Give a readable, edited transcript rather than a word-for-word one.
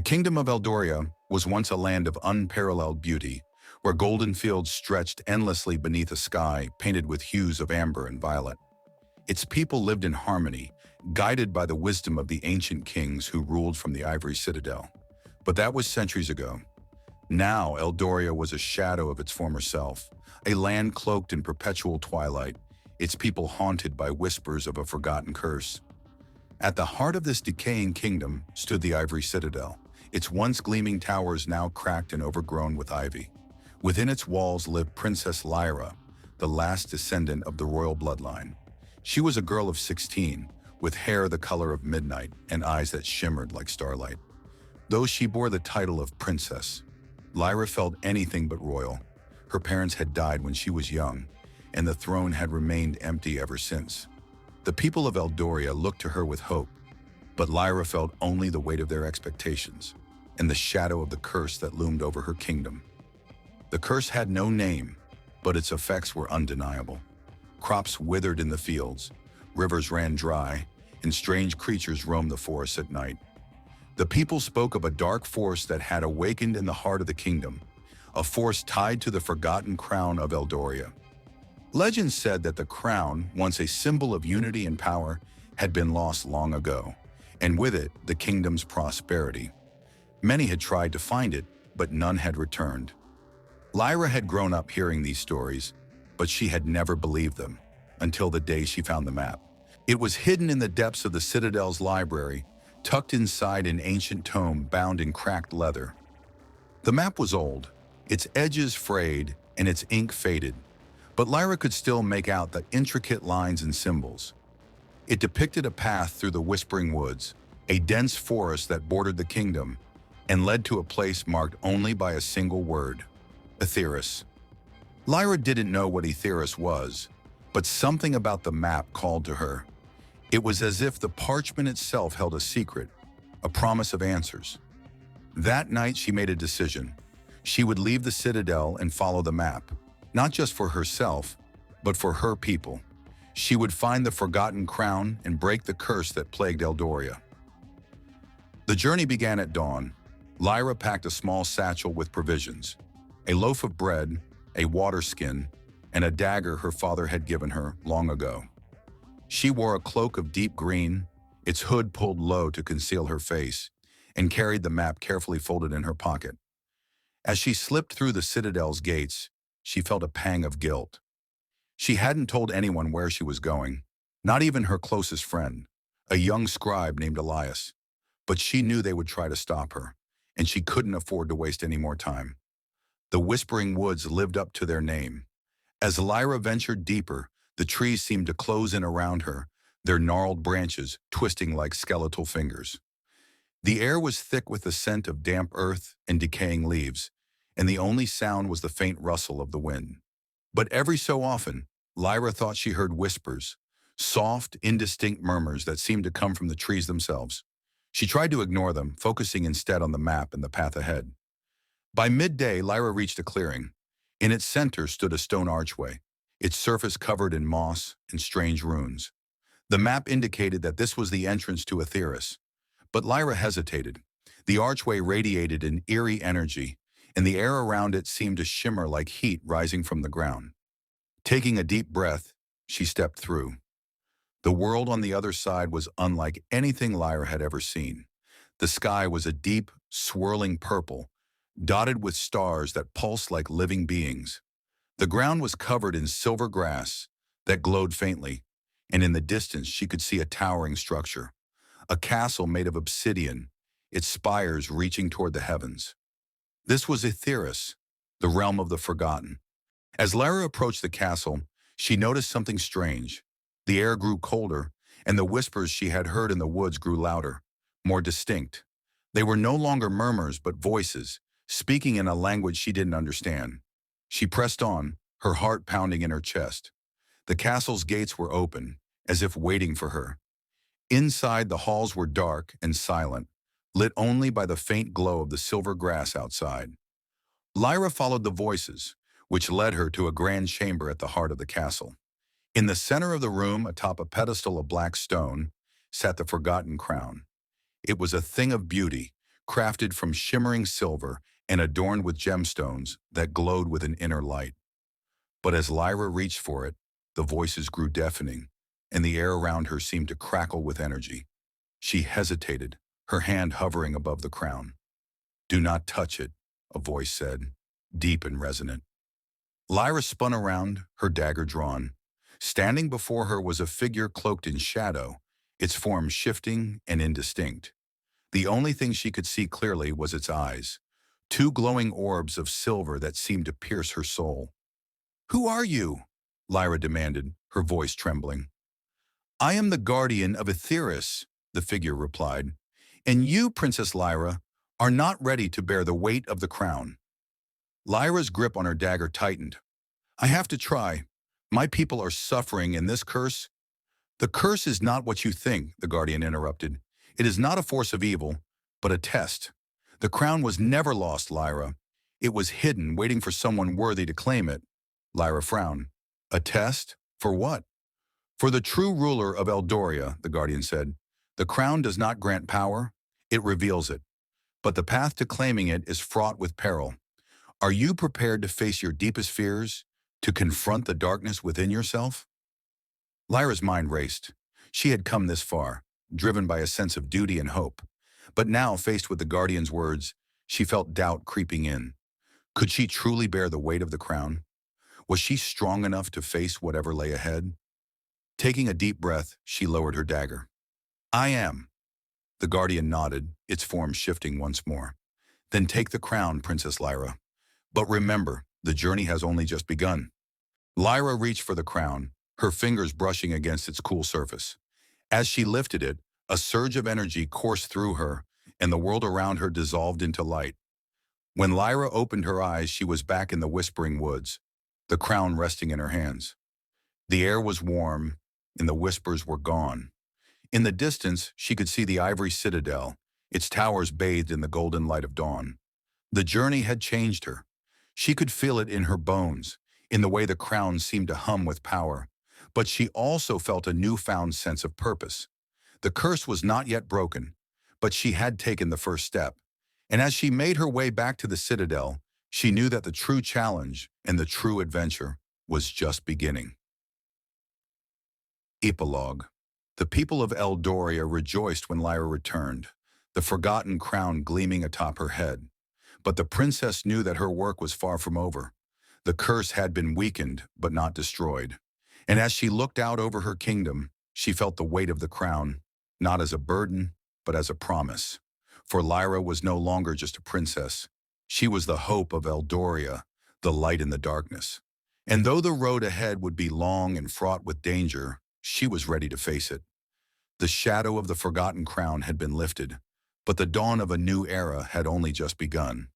kingdom of Eldoria was once a land of unparalleled beauty, where golden fields stretched endlessly beneath a sky painted with hues of amber and violet. Its people lived in harmony, guided by the wisdom of the ancient kings who ruled from the ivory citadel. But that was centuries ago. Now Eldoria was a shadow of its former self, a land cloaked in perpetual twilight, its people haunted by whispers of a forgotten curse. At the heart of this decaying kingdom stood the ivory citadel, its once gleaming towers now cracked and overgrown with ivy. Within its walls lived Princess Lyra, the last descendant of the royal bloodline. She was a girl of 16, with hair the color of midnight and eyes that shimmered like starlight. Though she bore the title of princess, Lyra felt anything but royal. Her parents had died when she was young, and the throne had remained empty ever since. The people of Eldoria looked to her with hope, but Lyra felt only the weight of their expectations and the shadow of the curse that loomed over her kingdom. The curse had no name, but its effects were undeniable. Crops withered in the fields, rivers ran dry, and strange creatures roamed the forests at night. The people spoke of a dark force that had awakened in the heart of the kingdom, a force tied to the forgotten crown of Eldoria. Legend said that the crown, once a symbol of unity and power, had been lost long ago, and with it, the kingdom's prosperity. Many had tried to find it, but none had returned. Lyra had grown up hearing these stories, but she had never believed them, until the day she found the map. It was hidden in the depths of the Citadel's library, tucked inside an ancient tome bound in cracked leather. The map was old, its edges frayed, and its ink faded, but Lyra could still make out the intricate lines and symbols. It depicted a path through the whispering woods, a dense forest that bordered the kingdom, and led to a place marked only by a single word: Aetheris. Lyra didn't know what Aetheris was, but something about the map called to her. It was as if the parchment itself held a secret, a promise of answers. That night she made a decision. She would leave the citadel and follow the map, not just for herself, but for her people. She would find the forgotten crown and break the curse that plagued Eldoria. The journey began at dawn. Lyra packed a small satchel with provisions, a loaf of bread, a water skin, and a dagger her father had given her long ago. She wore a cloak of deep green, its hood pulled low to conceal her face, and carried the map carefully folded in her pocket. As she slipped through the citadel's gates, she felt a pang of guilt. She hadn't told anyone where she was going, not even her closest friend, a young scribe named Elias. But she knew they would try to stop her, and she couldn't afford to waste any more time. The Whispering Woods lived up to their name. As Lyra ventured deeper, the trees seemed to close in around her, their gnarled branches twisting like skeletal fingers. The air was thick with the scent of damp earth and decaying leaves, and the only sound was the faint rustle of the wind. But every so often, Lyra thought she heard whispers, soft, indistinct murmurs that seemed to come from the trees themselves. She tried to ignore them, focusing instead on the map and the path ahead. By midday, Lyra reached a clearing. In its center stood a stone archway, its surface covered in moss and strange runes. The map indicated that this was the entrance to Aetheris, but Lyra hesitated. The archway radiated an eerie energy, and the air around it seemed to shimmer like heat rising from the ground. Taking a deep breath, she stepped through. The world on the other side was unlike anything Lyra had ever seen. The sky was a deep, swirling purple, dotted with stars that pulsed like living beings. The ground was covered in silver grass that glowed faintly, and in the distance she could see a towering structure, a castle made of obsidian, its spires reaching toward the heavens. This was Aetheris, the realm of the forgotten. As Lyra approached the castle, she noticed something strange. The air grew colder, and the whispers she had heard in the woods grew louder, more distinct. They were no longer murmurs but voices, speaking in a language she didn't understand. She pressed on, her heart pounding in her chest. The castle's gates were open, as if waiting for her. Inside, the halls were dark and silent, lit only by the faint glow of the silver grass outside. Lyra followed the voices, which led her to a grand chamber at the heart of the castle. In the center of the room, atop a pedestal of black stone, sat the forgotten crown. It was a thing of beauty, crafted from shimmering silver and adorned with gemstones that glowed with an inner light. But as Lyra reached for it, the voices grew deafening, and the air around her seemed to crackle with energy. She hesitated, her hand hovering above the crown. "Do not touch it," a voice said, deep and resonant. Lyra spun around, her dagger drawn. Standing before her was a figure cloaked in shadow, its form shifting and indistinct. The only thing she could see clearly was its eyes, two glowing orbs of silver that seemed to pierce her soul. "Who are you?" Lyra demanded, her voice trembling. "I am the guardian of Aetheris," the figure replied. "And you, Princess Lyra, are not ready to bear the weight of the crown." Lyra's grip on her dagger tightened. "I have to try. My people are suffering, and this curse—" "The curse is not what you think," the guardian interrupted. "It is not a force of evil, but a test. The crown was never lost, Lyra. It was hidden, waiting for someone worthy to claim it." Lyra frowned. "A test? For what?" "For the true ruler of Eldoria," the guardian said. "The crown does not grant power, it reveals it. But the path to claiming it is fraught with peril. Are you prepared to face your deepest fears, to confront the darkness within yourself?" Lyra's mind raced. She had come this far, driven by a sense of duty and hope. But now, faced with the guardian's words, she felt doubt creeping in. Could she truly bear the weight of the crown? Was she strong enough to face whatever lay ahead? Taking a deep breath, she lowered her dagger. "I am." The guardian nodded, its form shifting once more. "Then take the crown, Princess Lyra. But remember, the journey has only just begun." Lyra reached for the crown, her fingers brushing against its cool surface. As she lifted it, a surge of energy coursed through her, and the world around her dissolved into light. When Lyra opened her eyes, she was back in the Whispering Woods, the crown resting in her hands. The air was warm, and the whispers were gone. In the distance, she could see the ivory citadel, its towers bathed in the golden light of dawn. The journey had changed her. She could feel it in her bones, in the way the crown seemed to hum with power. But she also felt a newfound sense of purpose. The curse was not yet broken, but she had taken the first step. And as she made her way back to the citadel, she knew that the true challenge and the true adventure was just beginning. Epilogue. The people of Eldoria rejoiced when Lyra returned, the forgotten crown gleaming atop her head. But the princess knew that her work was far from over. The curse had been weakened, but not destroyed. And as she looked out over her kingdom, she felt the weight of the crown, not as a burden, but as a promise. For Lyra was no longer just a princess. She was the hope of Eldoria, the light in the darkness. And though the road ahead would be long and fraught with danger, she was ready to face it. The shadow of the forgotten crown had been lifted, but the dawn of a new era had only just begun.